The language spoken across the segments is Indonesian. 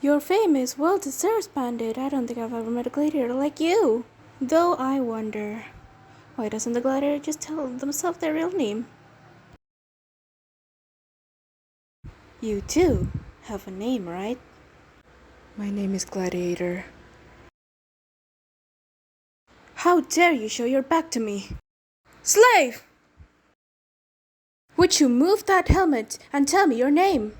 Your fame is well deserved, Bandit. I don't think I've ever met a gladiator like you. Though I wonder, why doesn't the gladiator just tell themselves their real name? You too have a name, right? My name is Gladiator. How dare you show your back to me? Slave! Would you move that helmet and tell me your name?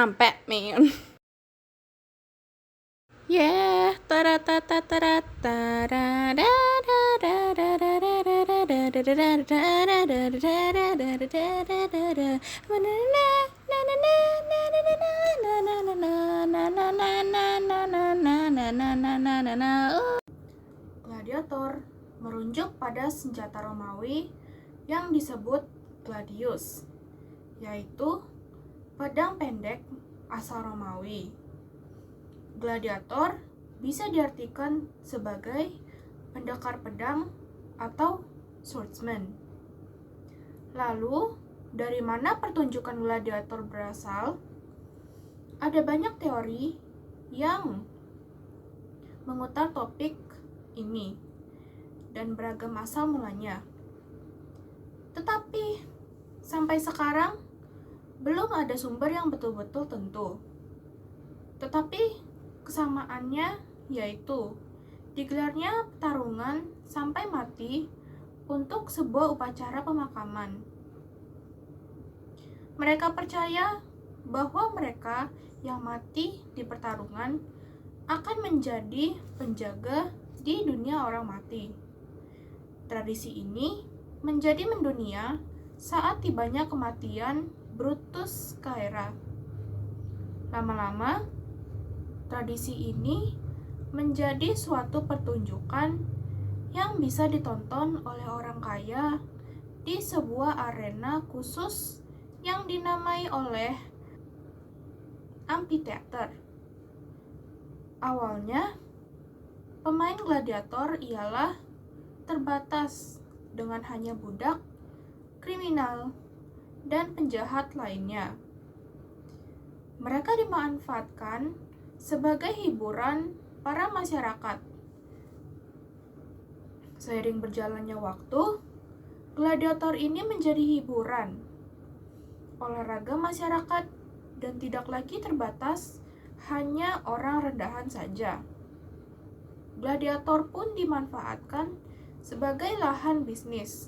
I'm Batman. Yeah. Gladiator merujuk pada senjata Romawi yang disebut gladius, yaitu pedang pendek asal Romawi. Gladiator bisa diartikan sebagai pendekar pedang atau swordsman. Lalu, dari mana pertunjukan gladiator berasal? Ada banyak teori yang memutar topik ini dan beragam asal mulanya. Tetapi, sampai sekarang belum ada sumber yang betul-betul tentu. Tetapi kesamaannya yaitu digelarnya pertarungan sampai mati untuk sebuah upacara pemakaman. Mereka percaya bahwa mereka yang mati di pertarungan akan menjadi penjaga di dunia orang mati. Tradisi ini menjadi mendunia saat tibanya kematian Brutus Caesar. Lama-lama, tradisi ini menjadi suatu pertunjukan yang bisa ditonton oleh orang kaya di sebuah arena khusus yang dinamai oleh amphitheater. Awalnya, pemain gladiator ialah terbatas dengan hanya budak, kriminal, dan penjahat lainnya. Mereka dimanfaatkan sebagai hiburan para masyarakat. Seiring berjalannya waktu, gladiator ini menjadi hiburan, olahraga masyarakat, dan tidak lagi terbatas hanya orang rendahan saja. Gladiator pun dimanfaatkan sebagai lahan bisnis.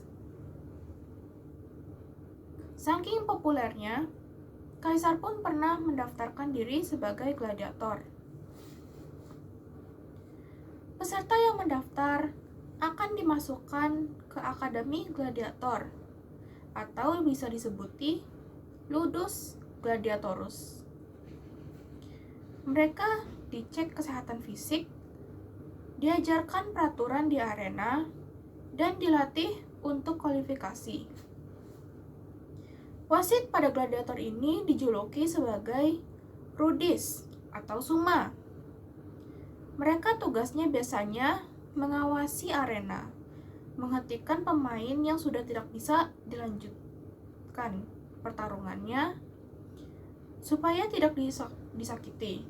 Saking populernya, Kaisar pun pernah mendaftarkan diri sebagai gladiator. Peserta yang mendaftar akan dimasukkan ke Akademi Gladiator atau bisa disebuti Ludus Gladiatorus. Mereka dicek kesehatan fisik, diajarkan peraturan di arena, dan dilatih untuk kualifikasi. Wasit pada gladiator ini dijuluki sebagai rudis atau suma. Mereka tugasnya biasanya mengawasi arena, menghentikan pemain yang sudah tidak bisa dilanjutkan pertarungannya supaya tidak disakiti.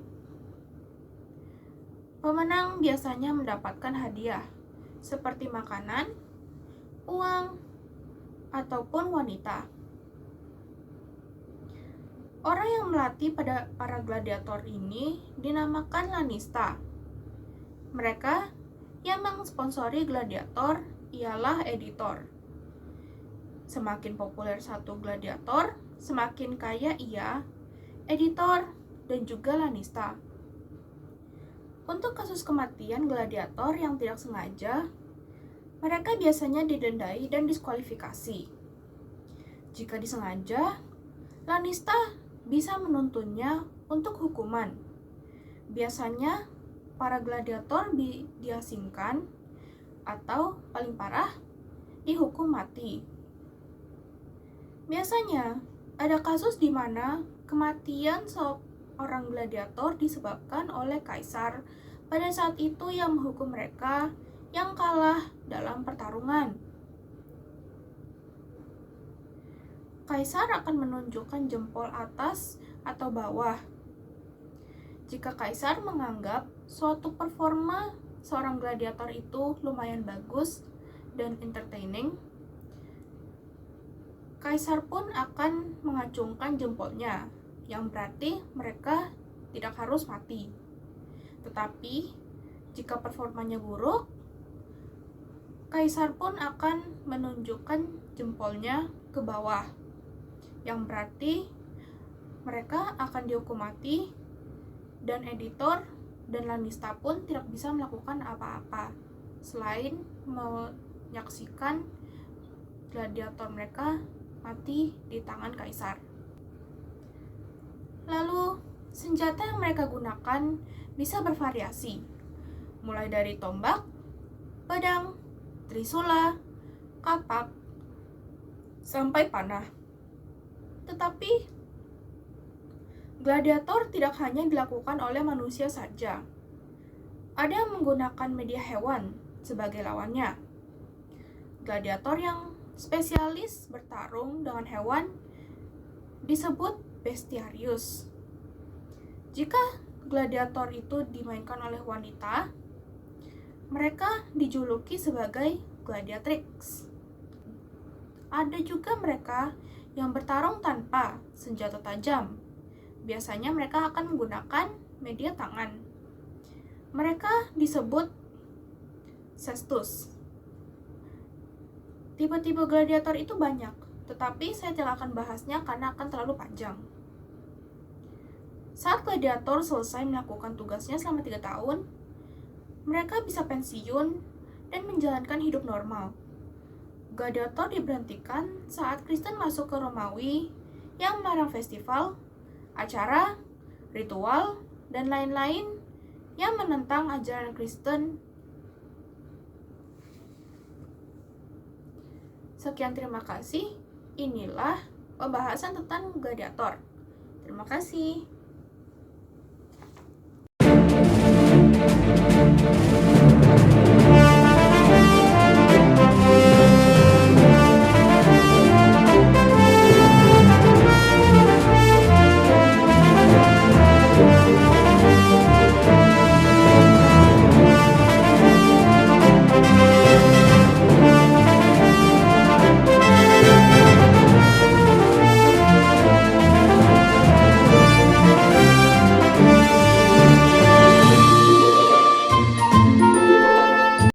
Pemenang biasanya mendapatkan hadiah seperti makanan, uang, ataupun wanita. Orang yang melatih pada para gladiator ini dinamakan lanista. Mereka yang mensponsori gladiator ialah editor. Semakin populer satu gladiator, semakin kaya ia, editor, dan juga lanista. Untuk kasus kematian gladiator yang tidak sengaja, mereka biasanya didendai dan diskualifikasi. Jika disengaja, lanista bisa menuntunnya untuk hukuman. Biasanya, para gladiator diasingkan atau paling parah, dihukum mati. Biasanya, ada kasus di mana kematian seorang gladiator disebabkan oleh kaisar Pada saat itu ia menghukum mereka yang kalah dalam pertarungan. Kaisar akan menunjukkan jempol atas atau bawah. Jika kaisar menganggap suatu performa seorang gladiator itu lumayan bagus dan entertaining, kaisar pun akan mengacungkan jempolnya, yang berarti mereka tidak harus mati. Tetapi jika performanya buruk, kaisar pun akan menunjukkan jempolnya ke bawah, yang berarti mereka akan dihukum mati dan editor dan lanista pun tidak bisa melakukan apa-apa selain menyaksikan gladiator mereka mati di tangan kaisar. Lalu, senjata yang mereka gunakan bisa bervariasi, mulai dari tombak, pedang, trisula, kapak, sampai panah. Tetapi gladiator tidak hanya dilakukan oleh manusia saja. Ada yang menggunakan media hewan sebagai lawannya. Gladiator yang spesialis bertarung dengan hewan disebut bestiarius. Jika gladiator itu dimainkan oleh wanita, mereka dijuluki sebagai gladiatrix. Ada juga mereka yang bertarung tanpa senjata tajam. Biasanya mereka akan menggunakan media tangan. Mereka disebut cestus. Tipe-tipe gladiator itu banyak, tetapi saya tidak akan bahasnya karena akan terlalu panjang. Saat gladiator selesai melakukan tugasnya selama 3 tahun, mereka bisa pensiun dan menjalankan hidup normal. Gladiator diberhentikan saat Kristen masuk ke Romawi yang melarang festival, acara, ritual, dan lain-lain yang menentang ajaran Kristen. Sekian, terima kasih. Inilah pembahasan tentang gladiator. Terima kasih.